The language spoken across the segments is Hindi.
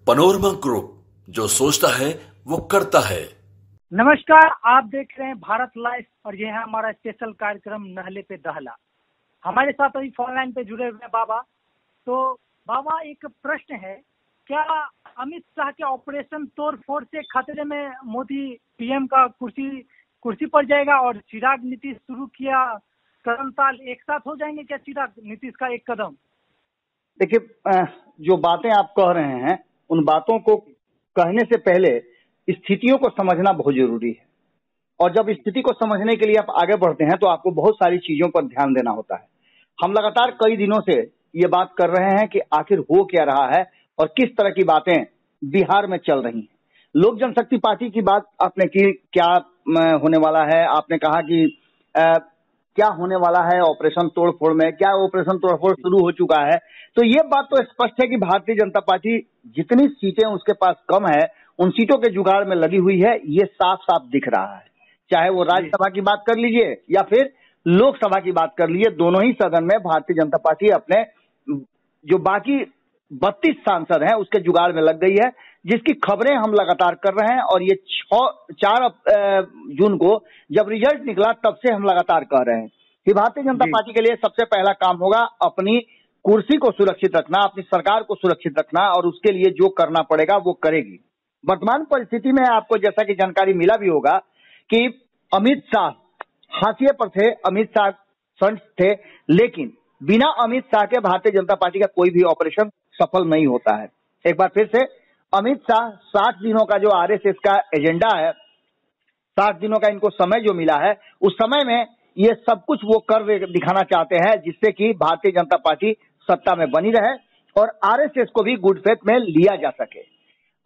पनोरमा ग्रुप, जो सोचता है वो करता है। नमस्कार, आप देख रहे हैं भारत लाइव और ये है हमारा स्पेशल कार्यक्रम नहले पे दहला। हमारे साथ अभी फोन लाइन पे जुड़े हुए बाबा। तो बाबा, एक प्रश्न है, क्या अमित शाह के ऑपरेशन तोड़फोड़ से खतरे में मोदी पीएम का कुर्सी पर जाएगा और चिराग नीतीश शुरू किया कदम ताल एक साथ हो जाएंगे क्या? चिराग नीतीश का एक कदम। देखिए, जो बातें आप कह रहे हैं उन बातों को कहने से पहले स्थितियों को समझना बहुत जरूरी है। और जब स्थिति को समझने के लिए आप आगे बढ़ते हैं तो आपको बहुत सारी चीजों पर ध्यान देना होता है। हम लगातार कई दिनों से ये बात कर रहे हैं कि आखिर हो क्या रहा है और किस तरह की बातें बिहार में चल रही हैं। लोक जनशक्ति पार्टी की बात आपने की, क्या होने वाला है, आपने कहा कि क्या होने वाला है ऑपरेशन तोड़फोड़ में, क्या ऑपरेशन तोड़फोड़ शुरू हो चुका है। तो ये बात तो स्पष्ट है कि भारतीय जनता पार्टी जितनी सीटें उसके पास कम है उन सीटों के जुगाड़ में लगी हुई है, ये साफ साफ दिख रहा है। चाहे वो राज्यसभा की बात कर लीजिए या फिर लोकसभा की बात कर लीजिए, दोनों ही सदन में भारतीय जनता पार्टी अपने जो बाकी 32 सांसद हैं उसके जुगाड़ में लग गई है, जिसकी खबरें हम लगातार कर रहे हैं। और ये 4 जून को जब रिजल्ट निकला तब से हम लगातार कह रहे हैं कि भारतीय जनता पार्टी के लिए सबसे पहला काम होगा अपनी कुर्सी को सुरक्षित रखना, अपनी सरकार को सुरक्षित रखना, और उसके लिए जो करना पड़ेगा वो करेगी। वर्तमान परिस्थिति में आपको जैसा कि जानकारी मिला भी होगा कि अमित शाह हाशिए पर थे, अमित शाह फ्रंट थे, लेकिन बिना अमित शाह के भारतीय जनता पार्टी का कोई भी ऑपरेशन सफल नहीं होता है। एक बार फिर से अमित शाह 60 दिनों का जो आरएसएस का एजेंडा है, 60 दिनों का इनको समय जो मिला है, उस समय में ये सब कुछ वो कर दिखाना चाहते हैं जिससे कि भारतीय जनता पार्टी सत्ता में बनी रहे और आरएसएस को भी गुड फेथ में लिया जा सके।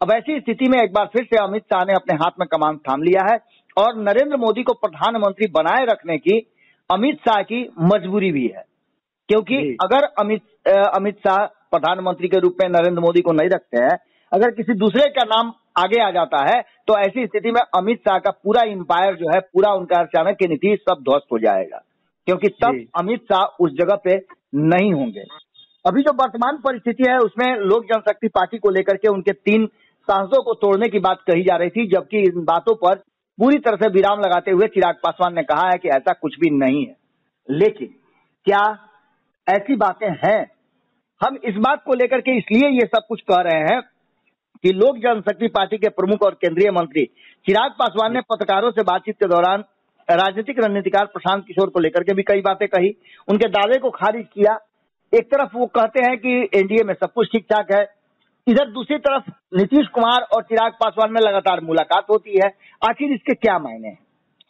अब ऐसी स्थिति में एक बार फिर से अमित शाह ने अपने हाथ में कमान थाम लिया है और नरेंद्र मोदी को प्रधानमंत्री बनाए रखने की अमित शाह की मजबूरी भी है, क्योंकि अगर अमित शाह प्रधानमंत्री के रूप में नरेंद्र मोदी को नहीं रखते हैं, अगर किसी दूसरे का नाम आगे आ जाता है तो ऐसी स्थिति में अमित शाह का पूरा एम्पायर जो है, पूरा उनका चाणक्य नीति सब ध्वस्त हो जाएगा, क्योंकि तब अमित शाह उस जगह पे नहीं होंगे। अभी जो वर्तमान परिस्थिति है उसमें लोक जनशक्ति पार्टी को लेकर के उनके 3 सांसदों को तोड़ने की बात कही जा रही थी, जबकि इन बातों पर पूरी तरह से विराम लगाते हुए चिराग पासवान ने कहा है कि ऐसा कुछ भी नहीं है। लेकिन क्या ऐसी बातें हैं? हम इस बात को लेकर के इसलिए ये सब कुछ कह रहे हैं कि लोक जनशक्ति पार्टी के प्रमुख और केंद्रीय मंत्री चिराग पासवान ने पत्रकारों से बातचीत के दौरान राजनीतिक रणनीतिकार प्रशांत किशोर को लेकर के भी कई बातें कही, उनके दावे को खारिज किया। एक तरफ वो कहते हैं कि एनडीए में सब कुछ ठीक ठाक है, इधर दूसरी तरफ नीतीश कुमार और चिराग पासवान में लगातार मुलाकात होती है। आखिर इसके क्या मायने हैं?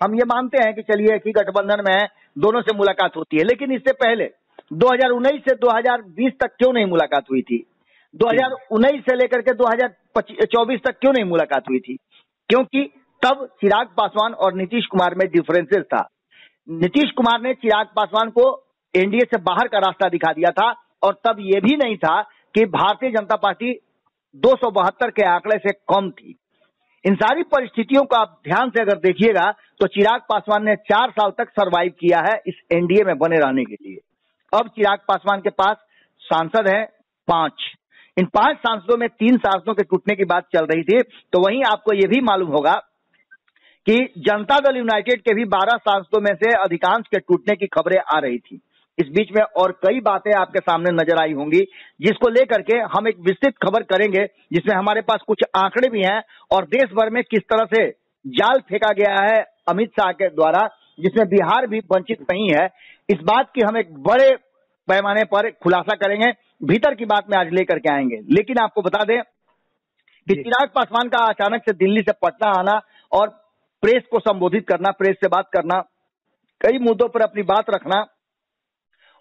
हम ये मानते हैं कि चलिए एक ही गठबंधन में है, दोनों से मुलाकात होती है, लेकिन इससे पहले 2019 से 2020 तक क्यों नहीं मुलाकात हुई थी? 2019 से लेकर के 2024 तक क्यों नहीं मुलाकात हुई थी? क्योंकि तब चिराग पासवान और नीतीश कुमार में डिफरेंसेस था। नीतीश कुमार ने चिराग पासवान को एनडीए से बाहर का रास्ता दिखा दिया था और तब यह भी नहीं था कि भारतीय जनता पार्टी 272 के आंकड़े से कम थी। इन सारी परिस्थितियों को आप ध्यान से अगर देखिएगा तो चिराग पासवान ने 4 साल तक सरवाइव किया है इस एनडीए में बने रहने के लिए। अब चिराग पासवान के पास सांसद हैं 5। इन 5 सांसदों में 3 सांसदों के टूटने की बात चल रही थी, तो वहीं आपको यह भी मालूम होगा कि जनता दल यूनाइटेड के भी 12 सांसदों में से अधिकांश के टूटने की खबरें आ रही थी। इस बीच में और कई बातें आपके सामने नजर आई होंगी, जिसको लेकर के हम एक विस्तृत खबर करेंगे, जिसमें हमारे पास कुछ आंकड़े भी हैं और देश भर में किस तरह से जाल फेंका गया है अमित शाह के द्वारा, जिसमें बिहार भी वंचित नहीं है। इस बात की हम एक बड़े पैमाने पर खुलासा करेंगे, भीतर की बात में आज लेकर के आएंगे। लेकिन आपको बता दें कि चिराग पासवान का अचानक से दिल्ली से पटना आना और प्रेस को संबोधित करना, प्रेस से बात करना, कई मुद्दों पर अपनी बात रखना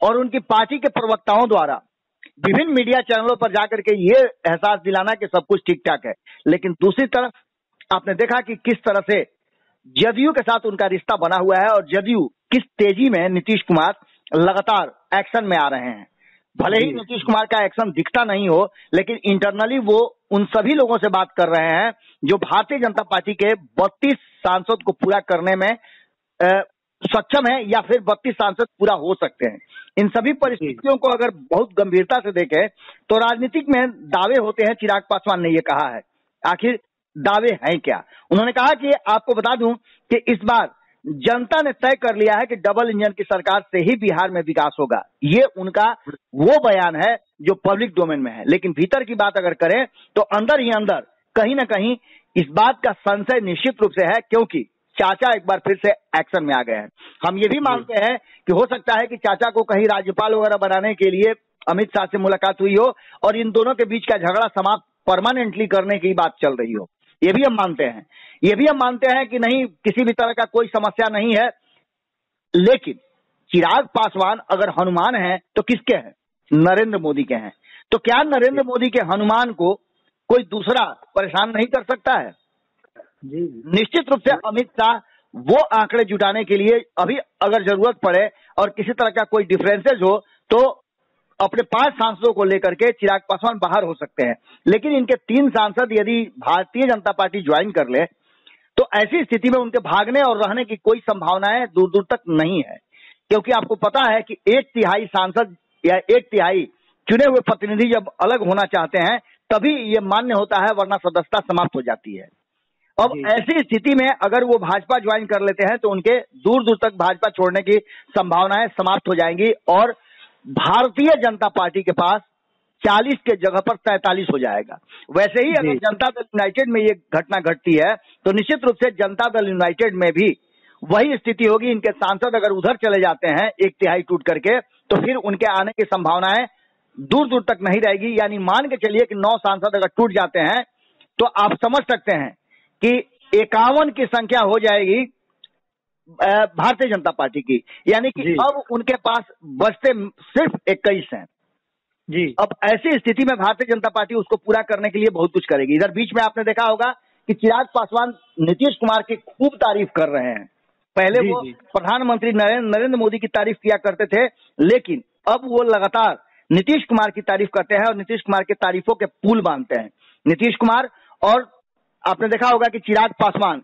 और उनकी पार्टी के प्रवक्ताओं द्वारा विभिन्न मीडिया चैनलों पर जाकर के ये एहसास दिलाना कि सब कुछ ठीक ठाक है। लेकिन दूसरी तरफ आपने देखा कि किस तरह से जदयू के साथ उनका रिश्ता बना हुआ है और जदयू किस तेजी में नीतीश कुमार लगातार एक्शन में आ रहे हैं। भले ही नीतीश कुमार का एक्शन दिखता नहीं हो, लेकिन इंटरनली वो उन सभी लोगों से बात कर रहे हैं जो भारतीय जनता पार्टी के 32 सांसद को पूरा करने में सक्षम है या फिर 32 सांसद पूरा हो सकते हैं। इन सभी परिस्थितियों को अगर बहुत गंभीरता से देखें तो राजनीतिक में दावे होते हैं। चिराग पासवान ने ये कहा है, आखिर दावे हैं क्या? उन्होंने कहा कि आपको बता दूं कि इस बार जनता ने तय कर लिया है कि डबल इंजन की सरकार से ही बिहार में विकास होगा। ये उनका वो बयान है जो पब्लिक डोमेन में है, लेकिन भीतर की बात अगर करें तो अंदर ही अंदर कहीं ना कहीं इस बात का संशय निश्चित रूप से है, क्योंकि चाचा एक बार फिर से एक्शन में आ गए हैं। हम ये भी मानते हैं कि हो सकता है कि चाचा को कहीं राज्यपाल वगैरह बनाने के लिए अमित शाह से मुलाकात हुई हो और इन दोनों के बीच का झगड़ा समाप्त परमानेंटली करने की बात चल रही हो। ये भी हम मानते हैं। ये भी हम मानते हैं कि नहीं, किसी भी तरह का कोई समस्या नहीं है। लेकिन चिराग पासवान अगर हनुमान है तो किसके हैं? नरेंद्र मोदी के हैं। तो क्या नरेंद्र मोदी के हनुमान को कोई दूसरा परेशान नहीं कर सकता है? जी। निश्चित रूप से अमित शाह वो आंकड़े जुटाने के लिए अभी अगर जरूरत पड़े और किसी तरह का कोई डिफरेंसेज हो तो अपने 5 सांसदों को लेकर के चिराग पासवान बाहर हो सकते हैं। लेकिन इनके 3 सांसद यदि भारतीय जनता पार्टी ज्वाइन कर ले तो ऐसी स्थिति में उनके भागने और रहने की कोई संभावनाएं दूर दूर तक नहीं है, क्योंकि आपको पता है कि 1/3 सांसद या 1/3 चुने हुए प्रतिनिधि जब अलग होना चाहते हैं तभी ये मान्य होता है, वरना सदस्यता समाप्त हो जाती है। अब ऐसी स्थिति में अगर वो भाजपा ज्वाइन कर लेते हैं तो उनके दूर दूर तक भाजपा छोड़ने की संभावनाएं समाप्त हो जाएंगी और भारतीय जनता पार्टी के पास 40 के जगह पर 43 हो जाएगा। वैसे ही अगर जनता दल यूनाइटेड में ये घटना घटती है तो निश्चित रूप से जनता दल यूनाइटेड में भी वही स्थिति होगी। इनके सांसद अगर उधर चले जाते हैं 1/3 टूट करके तो फिर उनके आने की संभावनाएं दूर दूर तक नहीं रहेगी। यानी मान के चलिए कि 9 सांसद अगर टूट जाते हैं तो आप समझ सकते हैं कि 51 की संख्या हो जाएगी भारतीय जनता पार्टी की, यानी कि अब उनके पास बचते सिर्फ 21 हैं जी। अब ऐसी स्थिति में भारतीय जनता पार्टी उसको पूरा करने के लिए बहुत कुछ करेगी। इधर बीच में आपने देखा होगा कि चिराग पासवान नीतीश कुमार की खूब तारीफ कर रहे हैं। पहले वो प्रधानमंत्री नरेंद्र मोदी की तारीफ किया करते थे, लेकिन अब वो लगातार नीतीश कुमार की तारीफ करते हैं और नीतीश कुमार के तारीफों के पुल बांधते हैं। नीतीश कुमार और आपने देखा होगा कि चिराग पासवान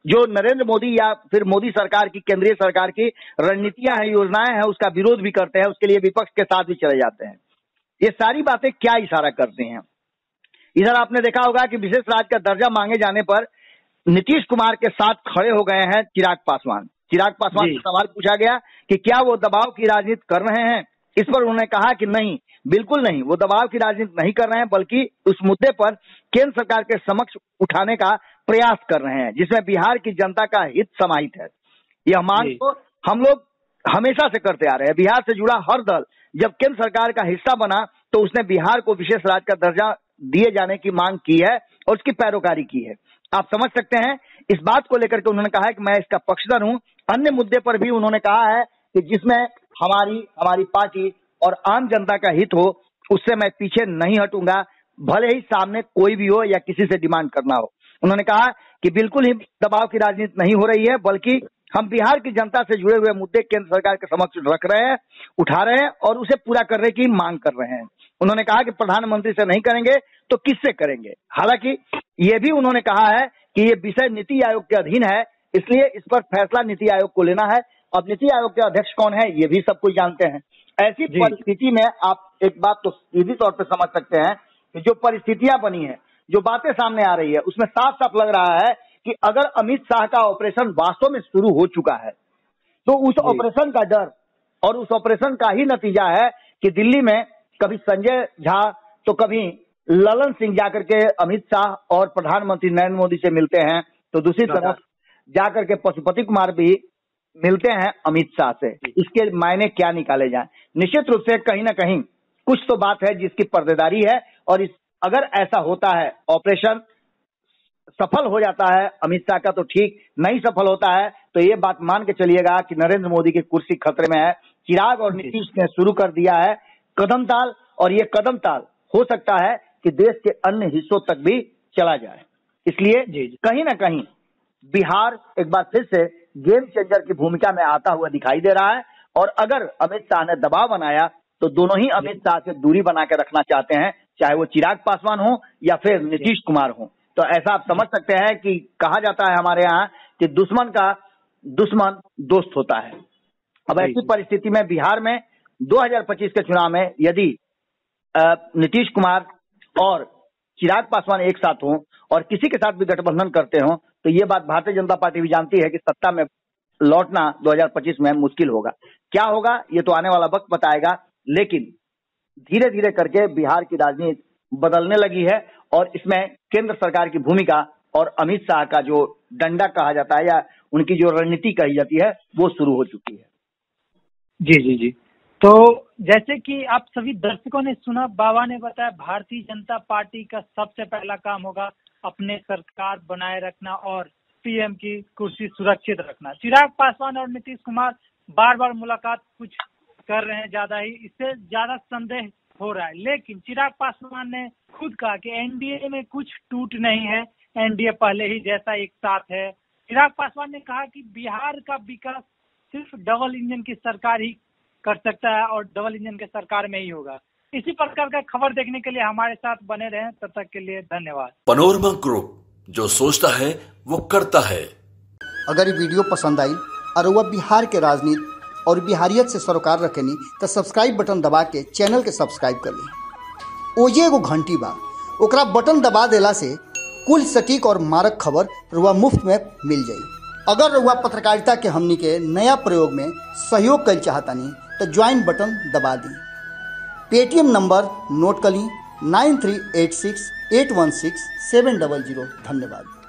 जो नरेंद्र मोदी या फिर मोदी सरकार की, केंद्रीय सरकार की रणनीतियां हैं, योजनाएं हैं, उसका विरोध भी करते हैं, उसके लिए विपक्ष के साथ भी चले जाते हैं। ये सारी बातें क्या इशारा करती हैं? इधर आपने देखा होगा कि विशेष राज्य का दर्जा मांगे जाने पर नीतीश कुमार के साथ खड़े हो गए हैं चिराग पासवान। चिराग पासवान से सवाल पूछा गया कि क्या वो दबाव की राजनीति कर रहे हैं। इस पर उन्होंने कहा कि नहीं, बिल्कुल नहीं, वो दबाव की राजनीति नहीं कर रहे हैं, बल्कि उस मुद्दे पर केंद्र सरकार के समक्ष उठाने का प्रयास कर रहे हैं जिसमें बिहार की जनता का हित समाहित है। यह मांग तो हम लोग हमेशा से करते आ रहे हैं। बिहार से जुड़ा हर दल जब केंद्र सरकार का हिस्सा बना तो उसने बिहार को विशेष राज्य का दर्जा दिए जाने की मांग की है और उसकी पैरोकारी की है। आप समझ सकते हैं इस बात को लेकर के उन्होंने कहा है कि मैं इसका पक्षधर हूं। अन्य मुद्दे पर भी उन्होंने कहा है कि जिसमें हमारी पार्टी और आम जनता का हित हो उससे मैं पीछे नहीं हटूंगा, भले ही सामने कोई भी हो या किसी से डिमांड करना हो। उन्होंने कहा कि बिल्कुल ही दबाव की राजनीति नहीं हो रही है, बल्कि हम बिहार की जनता से जुड़े हुए मुद्दे केंद्र सरकार के समक्ष रख रहे हैं, उठा रहे हैं और उसे पूरा करने की मांग कर रहे हैं। उन्होंने कहा कि प्रधानमंत्री से नहीं करेंगे तो किससे करेंगे। हालांकि ये भी उन्होंने कहा है कि ये विषय नीति आयोग के अधीन है, इसलिए इस पर फैसला नीति आयोग को लेना है। अब नीति आयोग के अध्यक्ष कौन है ये भी सब कुछ जानते हैं। ऐसी परिस्थिति में आप एक बात तो सीधी तौर पर समझ सकते हैं कि जो परिस्थितियां बनी है, जो बातें सामने आ रही है, उसमें साफ साफ लग रहा है कि अगर अमित शाह का ऑपरेशन वास्तव में शुरू हो चुका है तो उस ऑपरेशन का डर और उस ऑपरेशन का ही नतीजा है कि दिल्ली में कभी संजय झा तो कभी ललन सिंह जाकर के अमित शाह और प्रधानमंत्री नरेंद्र मोदी से मिलते हैं, तो दूसरी तरफ जाकर के पशुपति कुमार भी मिलते हैं अमित शाह से। इसके मायने क्या निकाले जाए? निश्चित रूप से कहीं ना कहीं कुछ तो बात है जिसकी पर्देदारी है और अगर ऐसा होता है, ऑपरेशन सफल हो जाता है अमित शाह का तो ठीक, नहीं सफल होता है तो ये बात मान के चलिएगा कि नरेंद्र मोदी की कुर्सी खतरे में है। चिराग और नीतीश ने शुरू कर दिया है कदम ताल और ये कदम ताल हो सकता है कि देश के अन्य हिस्सों तक भी चला जाए। इसलिए कहीं ना कहीं बिहार एक बार फिर से गेम चेंजर की भूमिका में आता हुआ दिखाई दे रहा है और अगर अमित शाह ने दबाव बनाया तो दोनों ही अमित शाह से दूरी बना के रखना चाहते हैं, चाहे वो चिराग पासवान हो या फिर नीतीश कुमार हो। तो ऐसा आप समझ सकते हैं कि कहा जाता है हमारे यहाँ कि दुश्मन का दुश्मन दोस्त होता है। अब ऐसी परिस्थिति में बिहार में 2025 के चुनाव में यदि नीतीश कुमार और चिराग पासवान एक साथ हों और किसी के साथ भी गठबंधन करते हों तो ये बात भारतीय जनता पार्टी भी जानती है कि सत्ता में लौटना 2025 में मुश्किल होगा। क्या होगा ये तो आने वाला वक्त बताएगा, लेकिन धीरे धीरे करके बिहार की राजनीति बदलने लगी है और इसमें केंद्र सरकार की भूमिका और अमित शाह का जो डंडा कहा जाता है या उनकी जो रणनीति कही जाती है वो शुरू हो चुकी है। जी जी जी। तो जैसे कि आप सभी दर्शकों ने सुना, बाबा ने बताया भारतीय जनता पार्टी का सबसे पहला काम होगा अपने सरकार बनाए रखना और पीएम की कुर्सी सुरक्षित रखना। चिराग पासवान और नीतीश कुमार बार बार मुलाकात कुछ कर रहे हैं ज्यादा ही, इससे ज्यादा संदेह हो रहा है। लेकिन चिराग पासवान ने खुद कहा कि एनडीए में कुछ टूट नहीं है, एनडीए पहले ही जैसा एक साथ है। चिराग पासवान ने कहा कि बिहार का विकास सिर्फ डबल इंजन की सरकार ही कर सकता है और डबल इंजन के सरकार में ही होगा। इसी प्रकार का खबर देखने के लिए हमारे साथ बने रहें। तब तक के लिए धन्यवाद। पैनोरमा ग्रुप, जो सोचता है वो करता है। अगर ये वीडियो पसंद आई और वह बिहार के राजनीति और बिहारियत से सरोकार रखेनी तो सब्सक्राइब बटन दबा के चैनल के सब्सक्राइब कर ली। ओजे एगो घंटी बा, ओकरा बटन दबा देला से कुल सटीक और मारक खबर रुआ मुफ्त में मिल जाई। अगर रुआ पत्रकारिता के हमनी के नया प्रयोग में सहयोग कर चाहतानी तो ज्वाइन बटन दबा दी। पेटीएम नंबर नोट कर ली 9386816700। धन्यवाद।